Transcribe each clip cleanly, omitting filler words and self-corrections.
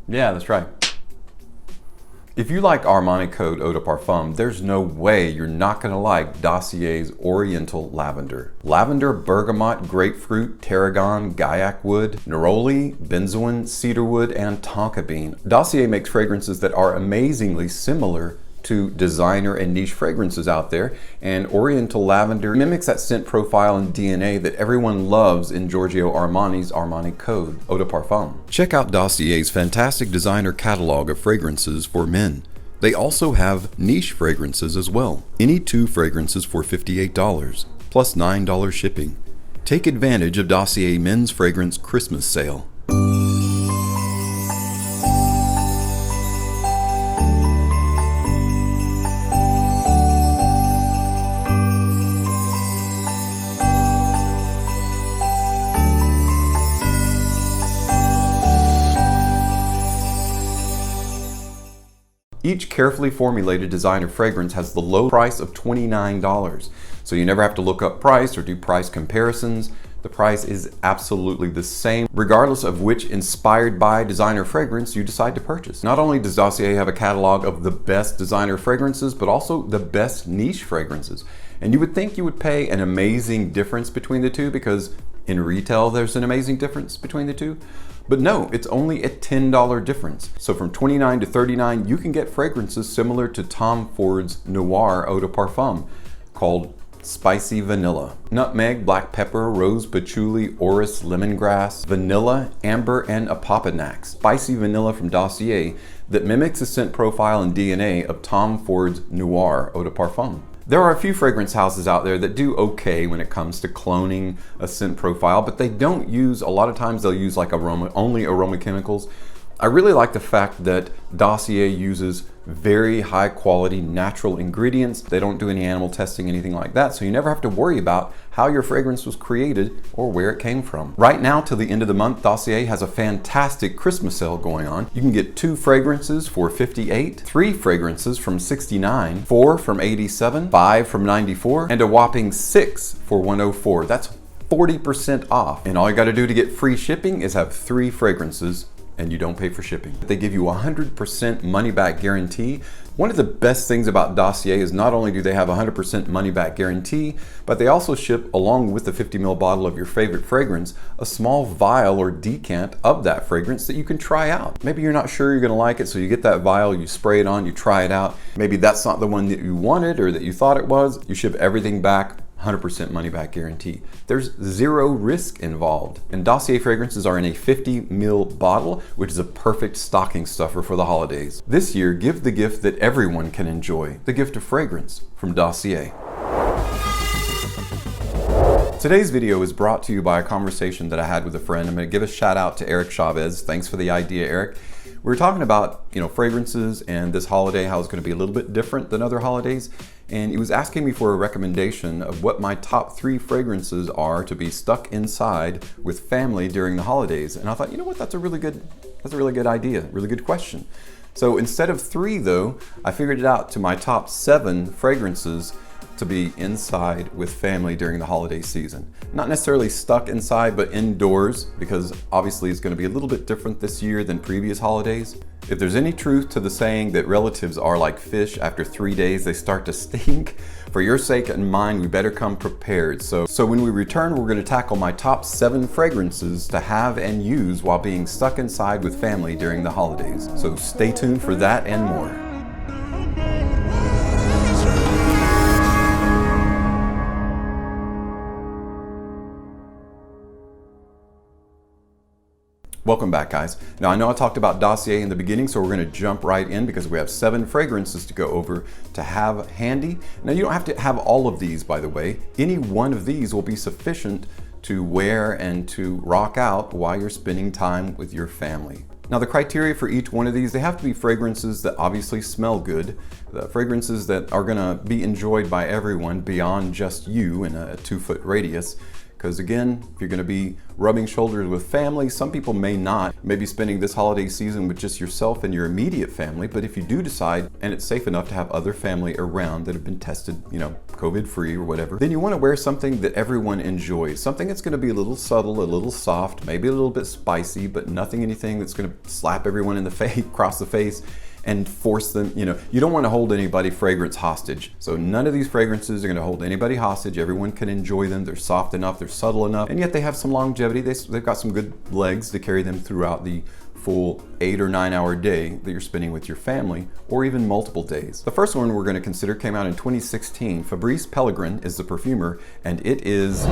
Yeah, that's right. If you like Armani Code Eau de Parfum, there's no way you're not going to like Dossier's Oriental Lavender. Lavender, bergamot, grapefruit, tarragon, gaiac wood, neroli, benzoin, cedarwood, and tonka bean. Dossier makes fragrances that are amazingly similar to designer and niche fragrances out there, and Oriental Lavender mimics that scent profile and DNA that everyone loves in Giorgio Armani's Armani Code Eau de Parfum. Check out Dossier's fantastic designer catalog of fragrances for men. They also have niche fragrances as well. Any 2 fragrances for $58, plus $9 shipping. Take advantage of Dossier Men's Fragrance Christmas Sale. Each carefully formulated designer fragrance has the low price of $29, so you never have to look up price or do price comparisons. The price is absolutely the same, regardless of which inspired by designer fragrance you decide to purchase. Not only does Dossier have a catalog of the best designer fragrances, but also the best niche fragrances. And you would think you would pay an amazing difference between the two, because in retail there's an amazing difference between the two. But no, it's only a $10 difference. So from $29 to $39, you can get fragrances similar to Tom Ford's Noir Eau de Parfum, called Spicy Vanilla. Nutmeg, black pepper, rose patchouli, orris, lemongrass, vanilla, amber, and opoponax. Spicy Vanilla from Dossier that mimics the scent profile and DNA of Tom Ford's Noir Eau de Parfum. There are a few fragrance houses out there that do okay when it comes to cloning a scent profile, but they don't use, a lot of times they'll use like only aroma chemicals. I really like the fact that Dossier uses very high quality natural ingredients. They don't do any animal testing, anything like that, so you never have to worry about how your fragrance was created or where it came from. Right now till the end of the month, Dossier has a fantastic Christmas sale going on. You can get 2 fragrances for $58, 3 fragrances from $69, 4 from $87, 5 from $94, and a whopping 6 for $104. That's 40% off. And all you gotta do to get free shipping is have 3 fragrances and you don't pay for shipping. They give you 100% money back guarantee. One of the best things about Dossier is not only do they have 100% money back guarantee, but they also ship, along with the 50 ml bottle of your favorite fragrance, a small vial or decant of that fragrance that you can try out. Maybe you're not sure you're gonna like it, so you get that vial, you spray it on, you try it out. Maybe that's not the one that you wanted or that you thought it was. You ship everything back, 100% money back guarantee. There's 0 risk involved. And Dossier fragrances are in a 50 ml bottle, which is a perfect stocking stuffer for the holidays. This year, give the gift that everyone can enjoy, the gift of fragrance from Dossier. Today's video is brought to you by a conversation that I had with a friend. I'm gonna give a shout out to Eric Chavez. Thanks for the idea, Eric. We were talking about, fragrances and this holiday, how it's gonna be a little bit different than other holidays. And he was asking me for a recommendation of what my top 3 fragrances are to be stuck inside with family during the holidays. And I thought, you know what, that's a really good idea, really good question. So instead of 3 though, I figured it out to my top 7 fragrances to be inside with family during the holiday season. Not necessarily stuck inside, but indoors, because obviously it's gonna be a little bit different this year than previous holidays. If there's any truth to the saying that relatives are like fish, after 3 days they start to stink, for your sake and mine, we better come prepared. So when we return, we're gonna tackle my top 7 fragrances to have and use while being stuck inside with family during the holidays. So stay tuned for that and more. Welcome back, guys. Now I know I talked about Dossier in the beginning, so we're gonna jump right in because we have 7 fragrances to go over to have handy. Now you don't have to have all of these, by the way. Any one of these will be sufficient to wear and to rock out while you're spending time with your family. Now the criteria for each one of these, they have to be fragrances that obviously smell good, the fragrances that are gonna be enjoyed by everyone beyond just you in a 2-foot radius. Because again, if you're going to be rubbing shoulders with family, some people may not, maybe spending this holiday season with just yourself and your immediate family. But if you do decide, and it's safe enough to have other family around that have been tested, COVID free or whatever, then you want to wear something that everyone enjoys. Something that's going to be a little subtle, a little soft, maybe a little bit spicy, but anything that's going to slap everyone in the face, across the face, and force them, you don't want to hold anybody fragrance hostage. So none of these fragrances are going to hold anybody hostage. Everyone can enjoy them. They're soft enough, they're subtle enough, and yet they have some longevity. They've got some good legs to carry them throughout the full 8 or 9 hour day that you're spending with your family, or even multiple days. The first one we're going to consider came out in 2016. Fabrice Pellegrin is the perfumer, and it is,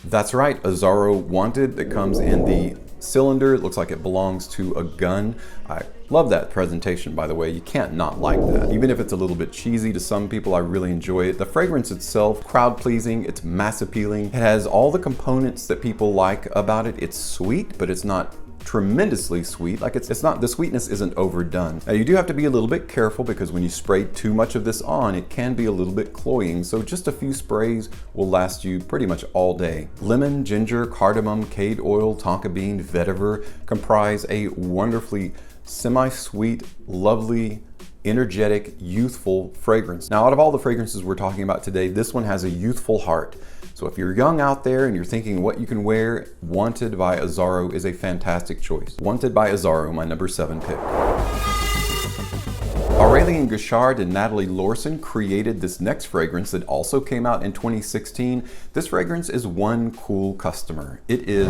that's right, Azzaro Wanted, that comes in the cylinder. It looks like it belongs to a gun. I love that presentation, by the way. You can't not like that. Even if it's a little bit cheesy to some people, I really enjoy it. The fragrance itself, crowd pleasing, it's mass appealing. It has all the components that people like about it. It's sweet, but it's not tremendously sweet. Like it's not, the sweetness isn't overdone. Now you do have to be a little bit careful because when you spray too much of this on, it can be a little bit cloying. So just a few sprays will last you pretty much all day. Lemon, ginger, cardamom, cade oil, tonka bean, vetiver comprise a wonderfully semi-sweet, lovely, energetic, youthful fragrance. Now, out of all the fragrances we're talking about today, this one has a youthful heart. So if you're young out there and you're thinking what you can wear, Wanted by Azzaro is a fantastic choice. Wanted by Azzaro, my number 7 pick. Aurélien Guichard and Natalie Lorson created this next fragrance that also came out in 2016. This fragrance is One Cool Customer. It is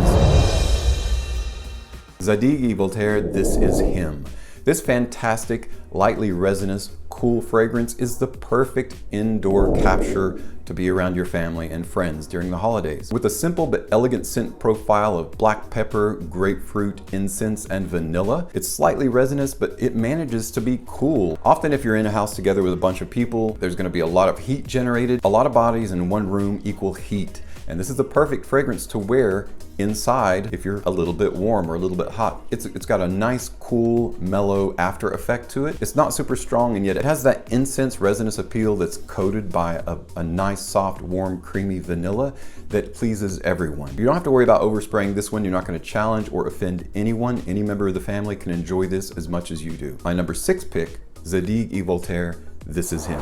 Zadig & Voltaire, This Is Him. This fantastic, lightly resinous, cool fragrance is the perfect indoor capture to be around your family and friends during the holidays. With a simple but elegant scent profile of black pepper, grapefruit, incense, and vanilla, it's slightly resinous, but it manages to be cool. Often if you're in a house together with a bunch of people, there's going to be a lot of heat generated. A lot of bodies in one room equal heat. And this is the perfect fragrance to wear inside if you're a little bit warm or a little bit hot. It's got a nice, cool, mellow after effect to it. It's not super strong, and yet it has that incense resinous appeal that's coated by a nice, soft, warm, creamy vanilla that pleases everyone. You don't have to worry about overspraying this one. You're not going to challenge or offend anyone. Any member of the family can enjoy this as much as you do. My number 6 pick, Zadig & Voltaire, This Is Him.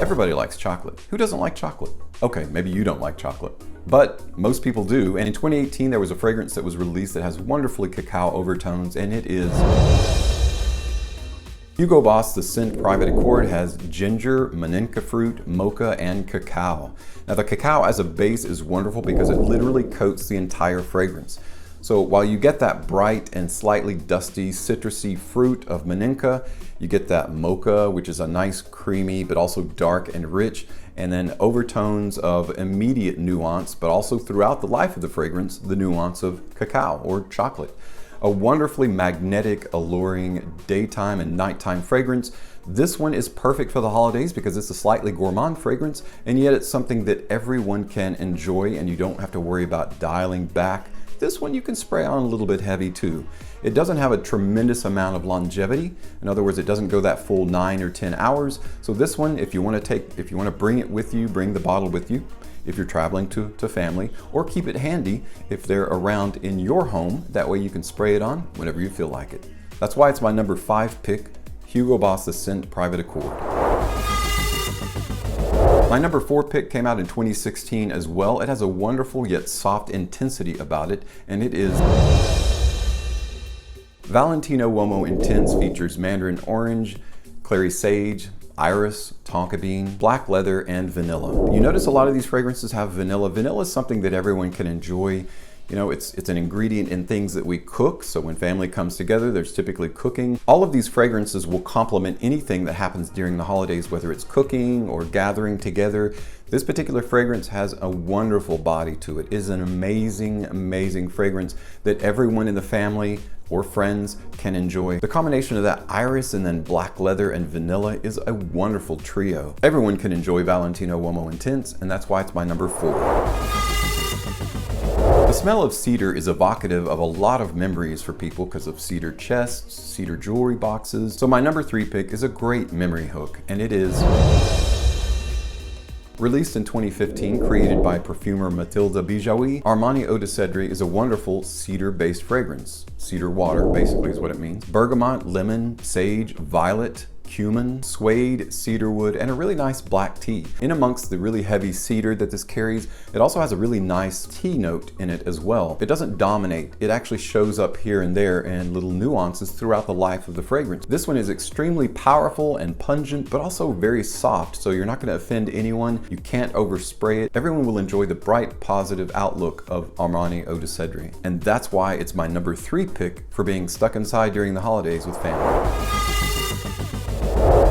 Everybody likes chocolate. Who doesn't like chocolate? Okay, maybe you don't like chocolate, but most people do. And in 2018, there was a fragrance that was released that has wonderfully cacao overtones, and it is Hugo Boss. The scent Private Accord has ginger, maninka fruit, mocha, and cacao. Now the cacao as a base is wonderful because it literally coats the entire fragrance. So while you get that bright and slightly dusty, citrusy fruit of maninka, you get that mocha, which is a nice creamy, but also dark and rich, and then overtones of immediate nuance, but also throughout the life of the fragrance, the nuance of cacao or chocolate. A wonderfully magnetic, alluring daytime and nighttime fragrance. This one is perfect for the holidays because it's a slightly gourmand fragrance, and yet it's something that everyone can enjoy and you don't have to worry about dialing back. This one you can spray on a little bit heavy too. It doesn't have a tremendous amount of longevity. In other words, it doesn't go that full 9 or 10 hours. So this one, if you want to bring it with you, bring the bottle with you if you're traveling to family, or keep it handy if they're around in your home. That way you can spray it on whenever you feel like it. That's why it's my number 5 pick, Hugo Boss The Scent Private Accord. My number 4 pick came out in 2016 as well. It has a wonderful yet soft intensity about it, and it is Valentino Uomo Intense. Features mandarin orange, clary sage, iris, tonka bean, black leather, and vanilla. You notice a lot of these fragrances have vanilla. Vanilla is something that everyone can enjoy. You know, it's an ingredient in things that we cook. So when family comes together, there's typically cooking. All of these fragrances will complement anything that happens during the holidays, whether it's cooking or gathering together. This particular fragrance has a wonderful body to it. It is an amazing, amazing fragrance that everyone in the family or friends can enjoy. The combination of that iris and then black leather and vanilla is a wonderful trio. Everyone can enjoy Valentino Uomo Intense, and that's why it's my number 4. The smell of cedar is evocative of a lot of memories for people because of cedar chests, cedar jewelry boxes. So my number 3 pick is a great memory hook, and it is Released in 2015, created by perfumer Mathilde Bijawi, Armani Eau de Cedre is a wonderful cedar-based fragrance. Cedar water, basically, is what it means. Bergamot, lemon, sage, violet, cumin, suede, cedarwood, and a really nice black tea. In amongst the really heavy cedar that this carries, it also has a really nice tea note in it as well. It doesn't dominate, it actually shows up here and there in little nuances throughout the life of the fragrance. This one is extremely powerful and pungent, but also very soft, so you're not going to offend anyone. You can't overspray it. Everyone will enjoy the bright, positive outlook of Armani Eau de Cedre. And that's why it's my number 3 pick for being stuck inside during the holidays with family.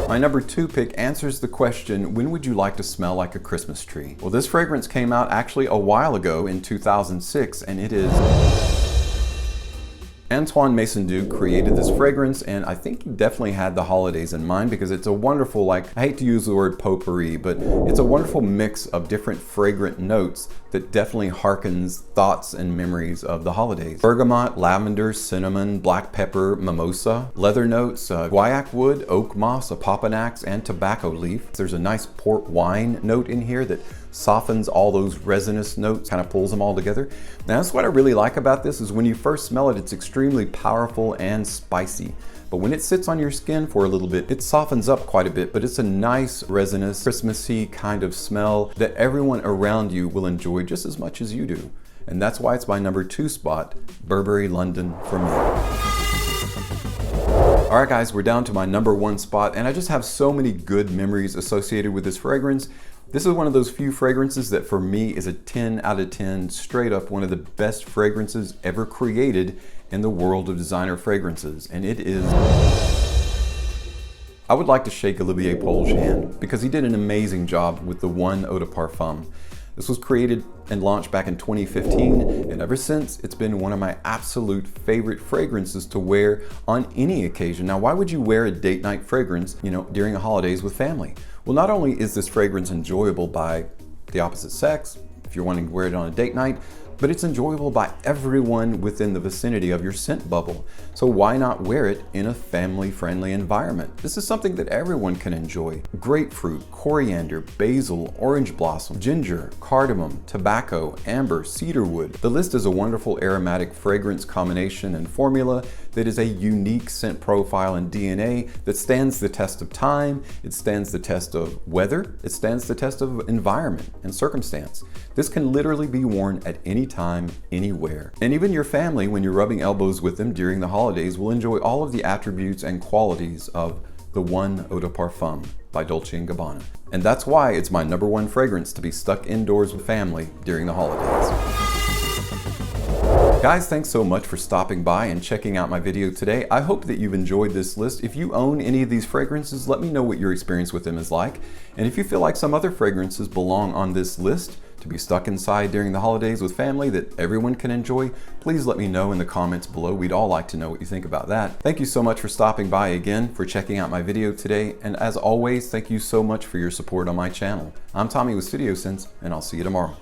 My number 2 pick answers the question, when would you like to smell like a Christmas tree? Well, this fragrance came out actually a while ago in 2006, and it is Antoine Maison-Dugue created this fragrance, and I think he definitely had the holidays in mind because it's a wonderful, like, I hate to use the word potpourri, but it's a wonderful mix of different fragrant notes that definitely harkens thoughts and memories of the holidays. Bergamot, lavender, cinnamon, black pepper, mimosa, leather notes, guaiac wood, oak moss, opopanax, and tobacco leaf. There's a nice port wine note in here that softens all those resinous notes, kind of pulls them all together. Now, that's what I really like about this is when you first smell it, it's extremely powerful and spicy. But when it sits on your skin for a little bit, it softens up quite a bit, but it's a nice resinous, Christmassy kind of smell that everyone around you will enjoy just as much as you do. And that's why it's my number 2 spot, Burberry London for me. All right, guys, we're down to my number 1 spot, and I just have so many good memories associated with this fragrance. This is one of those few fragrances that for me is a 10 out of 10, straight up one of the best fragrances ever created in the world of designer fragrances. And it is, I would like to shake Olivier Paul's hand because he did an amazing job with the One Eau de Parfum. This was created and launched back in 2015, and ever since, it's been one of my absolute favorite fragrances to wear on any occasion. Now, why would you wear a date night fragrance, during the holidays with family? Well, not only is this fragrance enjoyable by the opposite sex, if you're wanting to wear it on a date night, but it's enjoyable by everyone within the vicinity of your scent bubble. So why not wear it in a family-friendly environment? This is something that everyone can enjoy. Grapefruit, coriander, basil, orange blossom, ginger, cardamom, tobacco, amber, cedarwood. The list is a wonderful aromatic fragrance combination and formula that is a unique scent profile and DNA that stands the test of time, it stands the test of weather, it stands the test of environment and circumstance. This can literally be worn at any time, anywhere. And even your family, when you're rubbing elbows with them during the holidays, will enjoy all of the attributes and qualities of the One Eau de Parfum by Dolce & Gabbana. And that's why it's my number 1 fragrance to be stuck indoors with family during the holidays. Guys, thanks so much for stopping by and checking out my video today. I hope that you've enjoyed this list. If you own any of these fragrances, let me know what your experience with them is like. And if you feel like some other fragrances belong on this list to be stuck inside during the holidays with family that everyone can enjoy, please let me know in the comments below. We'd all like to know what you think about that. Thank you so much for stopping by again, for checking out my video today. And as always, thank you so much for your support on my channel. I'm Tommy with Studio Sense, and I'll see you tomorrow.